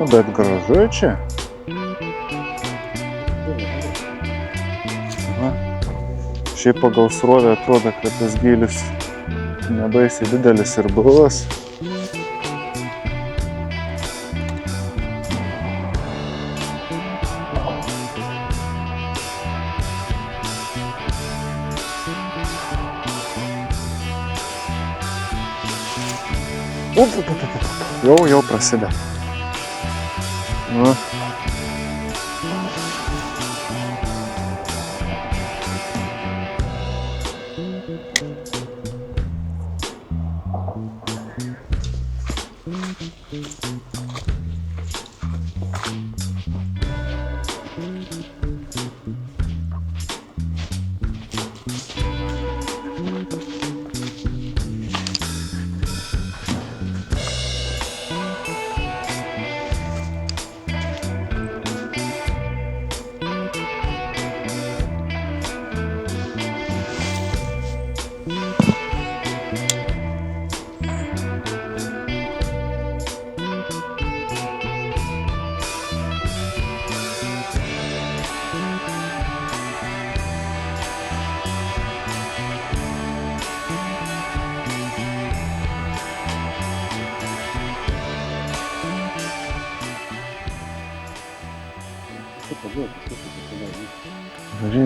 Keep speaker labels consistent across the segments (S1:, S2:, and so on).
S1: Nu, bet gražu čia. Va. Šiaip pagal srovę atrodo, kad tas gylis nebaisiai didelis ir buvęs. Jau prasideda. Va.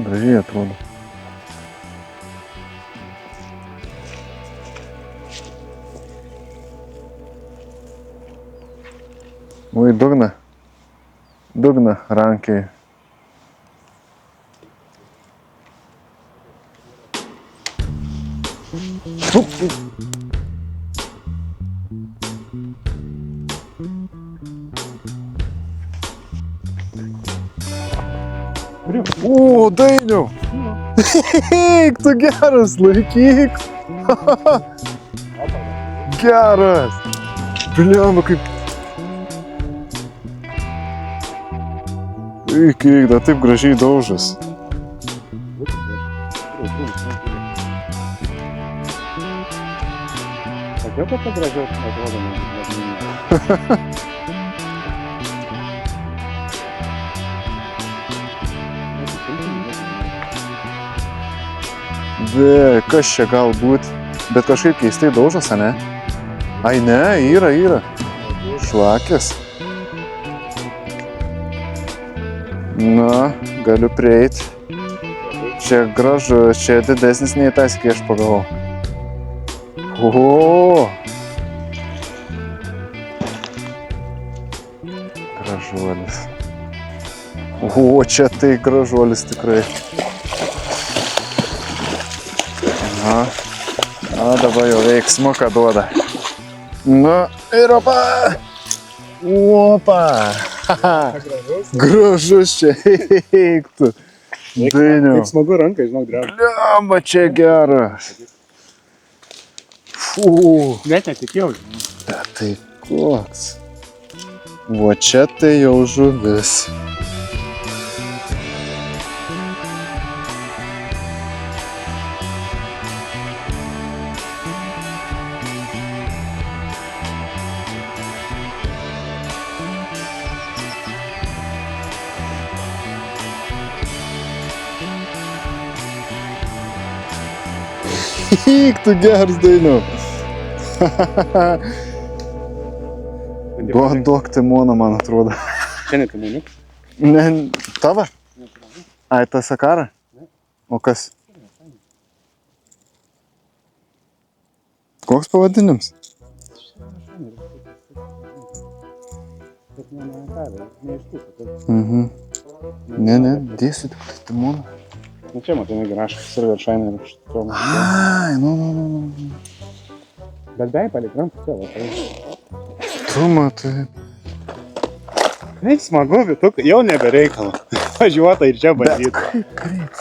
S1: Gražiai atrodo. Ui, dugna rankiai. O, Dainiau! Eik, tu geras, laikyk! Geras! Bliamba, kaip... Eik, da taip gražiai daužas.
S2: Sakiau, kad tai gražiau atrodo, negu
S1: Be, kas čia galbūt, bet kažkaip keistai daužas, ane? Ai ne, yra. Šlakės. Na, galiu prieit. Čia gražu, čia didesnis nei tas, kai aš pagalvojau. O! Gražuolis. O, čia tai gražuolis tikrai. Na, dabar jau veiksmuką duoda. Nu, ir opa! Opa! Gražus čia, eiktų. Dainiau.
S2: Taip smagu rankai, žinok, dreba.
S1: Bliamba, čia geras. Fū.
S2: Net netikėjau, žinok.
S1: Bet tai koks. O čia tai jau žuvis. Eik, tu geras, Dainiau. Duok timoną, man atrodo.
S2: Čia ne timoniukas?
S1: Ne, tava? Ai, ta Sakara? O kas? Koks pavadinimas?
S2: Bet ne iš tų, kad
S1: Mhm. Ne, dėsiu tik timoną.
S2: nu čia matai, negi rašas Silver Shiner iš to.
S1: Ai, nu.
S2: Bet bei palik rankų tėvą.
S1: Tu matai.
S2: Kaip smagu, Vytuk, jau nebereikalo. Važiuota ir čia bandyti.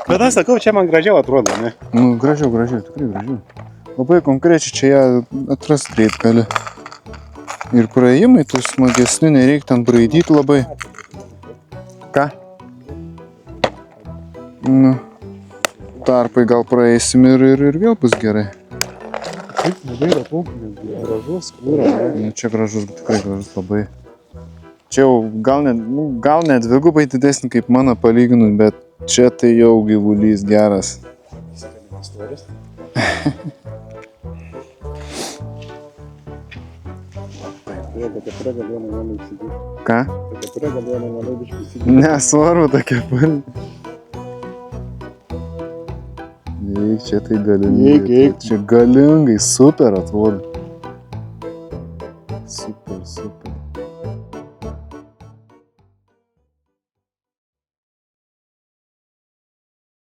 S2: Bet aš sakau, čia man gražiau atrodo, ne?
S1: Nu, gražiau, tikrai gražiau. Labai konkrečiai čia ją atrast greit gali. Ir praėjimai, tu smagesni, nereik ten braidyti labai. Ką? Nu, tarpai gal praeisim ir vėl bus gerai.
S2: Taip, labai yra paukštis, gražus, skūra.
S1: Nu, čia gražus, tikrai gražus labai. Čia jau gal net dvigubai didesnį kaip mano palyginus, bet čia tai jau gyvulys geras.
S2: Storis. Tokia kepurė galėjo nenoliai įsigyti.
S1: Ką?
S2: Tokia kepurė galėjo nenoliai biškai įsigyti.
S1: Nesvarbu tokia pali. Eik, čia tai galingai.
S2: Eik.
S1: Čia galingai, super atrodo. Super.